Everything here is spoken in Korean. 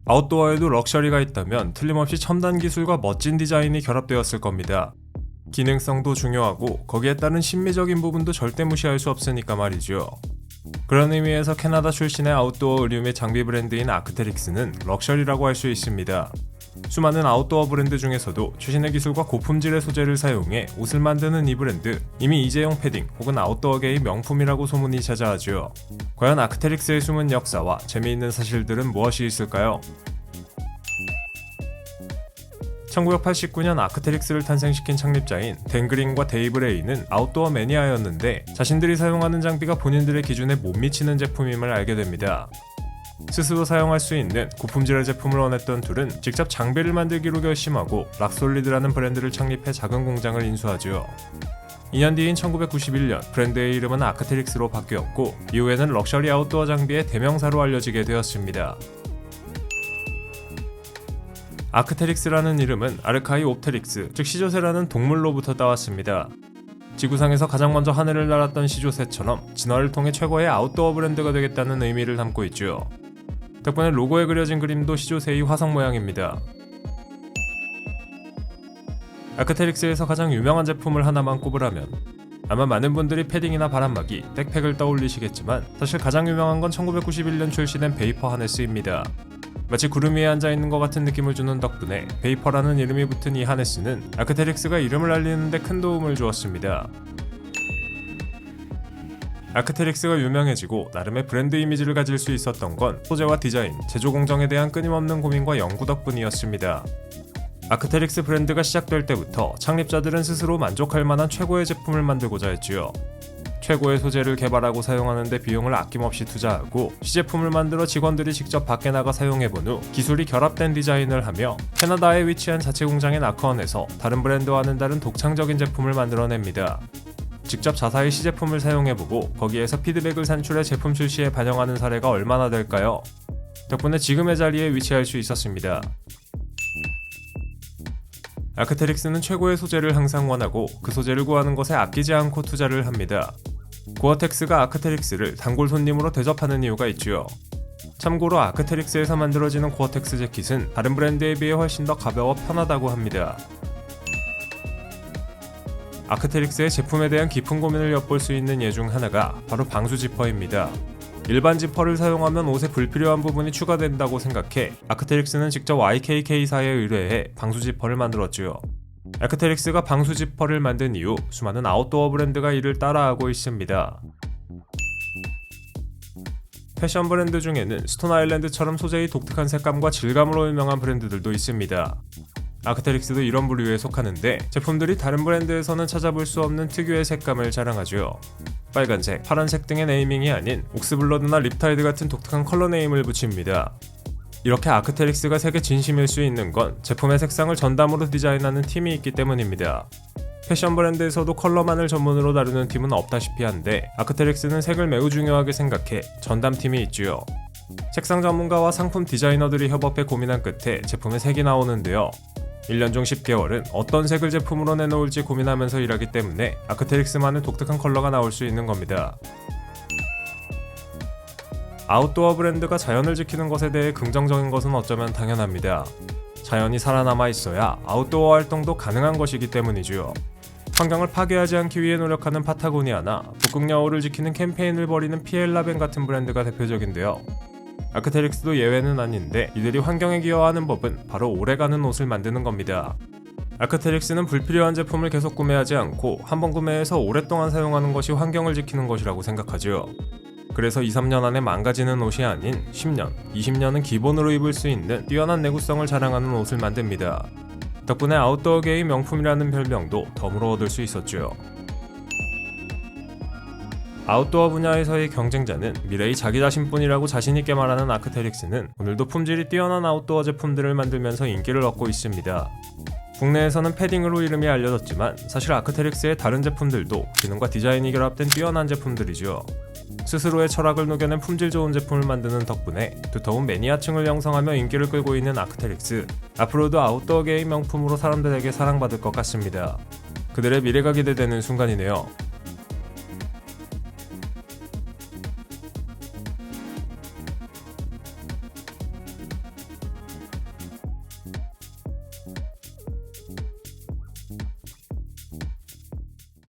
아웃도어에도 럭셔리가 있다면 틀림없이 첨단 기술과 멋진 디자인이 결합되었을 겁니다. 기능성도 중요하고 거기에 따른 심미적인 부분도 절대 무시할 수 없으니까 말이죠. 그런 의미에서 캐나다 출신의 아웃도어 의류 및 장비 브랜드인 아크테릭스는 럭셔리라고 할 수 있습니다. 수많은 아웃도어 브랜드 중에서도 최신의 기술과 고품질의 소재를 사용해 옷을 만드는 이 브랜드, 이미 이재용 패딩 혹은 아웃도어계의 명품이라고 소문이 자자하죠. 과연 아크테릭스의 숨은 역사와 재미있는 사실들은 무엇이 있을까요? 1989년 아크테릭스를 탄생시킨 창립자인 댄 그린과 데이브 레이는 아웃도어 매니아였는데 자신들이 사용하는 장비가 본인들의 기준에 못 미치는 제품임을 알게 됩니다. 스스로 사용할 수 있는 고품질의 제품을 원했던 둘은 직접 장비를 만들기로 결심하고 락솔리드라는 브랜드를 창립해 작은 공장을 인수하죠. 2년 뒤인 1991년 브랜드의 이름은 아크테릭스로 바뀌었고 이후에는 럭셔리 아웃도어 장비의 대명사로 알려지게 되었습니다. 아크테릭스라는 이름은 아르카이 옵테릭스, 즉 시조새라는 동물로부터 따왔습니다. 지구상에서 가장 먼저 하늘을 날았던 시조새처럼 진화를 통해 최고의 아웃도어 브랜드가 되겠다는 의미를 담고 있죠. 덕분에 로고에 그려진 그림도 시조새의 화성 모양입니다. 아크테릭스에서 가장 유명한 제품을 하나만 꼽으라면 아마 많은 분들이 패딩이나 바람막이, 백팩을 떠올리시겠지만 사실 가장 유명한 건 1991년 출시된 베이퍼 하네스입니다. 마치 구름 위에 앉아있는 것 같은 느낌을 주는 덕분에 베이퍼라는 이름이 붙은 이 하네스는 아크테릭스가 이름을 알리는 데 큰 도움을 주었습니다. 아크테릭스가 유명해지고 나름의 브랜드 이미지를 가질 수 있었던 건 소재와 디자인, 제조 공정에 대한 끊임없는 고민과 연구 덕분이었습니다. 아크테릭스 브랜드가 시작될 때부터 창립자들은 스스로 만족할 만한 최고의 제품을 만들고자 했지요. 최고의 소재를 개발하고 사용하는 데 비용을 아낌없이 투자하고 시제품을 만들어 직원들이 직접 밖에 나가 사용해본 후 기술이 결합된 디자인을 하며 캐나다에 위치한 자체 공장인 아크원에서 다른 브랜드와는 다른 독창적인 제품을 만들어냅니다. 직접 자사의 시제품을 사용해보고 거기에서 피드백을 산출해 제품 출시에 반영하는 사례가 얼마나 될까요? 덕분에 지금의 자리에 위치할 수 있었습니다. 아크테릭스는 최고의 소재를 항상 원하고 그 소재를 구하는 것에 아끼지 않고 투자를 합니다. 고어텍스가 아크테릭스를 단골 손님으로 대접하는 이유가 있지요. 참고로 아크테릭스에서 만들어지는 고어텍스 재킷은 다른 브랜드에 비해 훨씬 더 가벼워 편하다고 합니다. 아크테릭스의 제품에 대한 깊은 고민을 엿볼 수 있는 예 중 하나가 바로 방수 지퍼입니다. 일반 지퍼를 사용하면 옷에 불필요한 부분이 추가된다고 생각해 아크테릭스는 직접 YKK사에 의뢰해 방수 지퍼를 만들었지요. 아크테릭스가 방수 지퍼를 만든 이후 수많은 아웃도어 브랜드가 이를 따라하고 있습니다. 패션 브랜드 중에는 스톤 아일랜드처럼 소재의 독특한 색감과 질감으로 유명한 브랜드들도 있습니다. 아크테릭스도 이런 부류에 속하는데 제품들이 다른 브랜드에서는 찾아볼 수 없는 특유의 색감을 자랑하죠. 빨간색, 파란색 등의 네이밍이 아닌 옥스블러드나 립타이드 같은 독특한 컬러 네임을 붙입니다. 이렇게 아크테릭스가 세계 진심일 수 있는 건 제품의 색상을 전담으로 디자인하는 팀이 있기 때문입니다. 패션 브랜드에서도 컬러만을 전문으로 다루는 팀은 없다시피 한데 아크테릭스는 색을 매우 중요하게 생각해 전담팀이 있지요. 색상 전문가와 상품 디자이너들이 협업해 고민한 끝에 제품의 색이 나오는데요. 1년 중 10개월은 어떤 색을 제품으로 내놓을지 고민하면서 일하기 때문에 아크테릭스만의 독특한 컬러가 나올 수 있는 겁니다. 아웃도어 브랜드가 자연을 지키는 것에 대해 긍정적인 것은 어쩌면 당연합니다. 자연이 살아남아 있어야 아웃도어 활동도 가능한 것이기 때문이죠. 환경을 파괴하지 않기 위해 노력하는 파타고니아나 북극여우를 지키는 캠페인을 벌이는 피엘라벤 같은 브랜드가 대표적인데요. 아크테릭스도 예외는 아닌데 이들이 환경에 기여하는 법은 바로 오래가는 옷을 만드는 겁니다. 아크테릭스는 불필요한 제품을 계속 구매하지 않고 한번 구매해서 오랫동안 사용하는 것이 환경을 지키는 것이라고 생각하죠. 그래서 2-3년 안에 망가지는 옷이 아닌 10년, 20년은 기본으로 입을 수 있는 뛰어난 내구성을 자랑하는 옷을 만듭니다. 덕분에 아웃도어계의 명품이라는 별명도 덤으로 얻을 수 있었죠. 아웃도어 분야에서의 경쟁자는 미래의 자기 자신뿐이라고 자신있게 말하는 아크테릭스는 오늘도 품질이 뛰어난 아웃도어 제품들을 만들면서 인기를 얻고 있습니다. 국내에서는 패딩으로 이름이 알려졌지만 사실 아크테릭스의 다른 제품들도 기능과 디자인이 결합된 뛰어난 제품들이죠. 스스로의 철학을 녹여낸 품질 좋은 제품을 만드는 덕분에 두터운 매니아층을 형성하며 인기를 끌고 있는 아크테릭스, 앞으로도 아웃도어계의 명품으로 사람들에게 사랑받을 것 같습니다. 그들의 미래가 기대되는 순간이네요.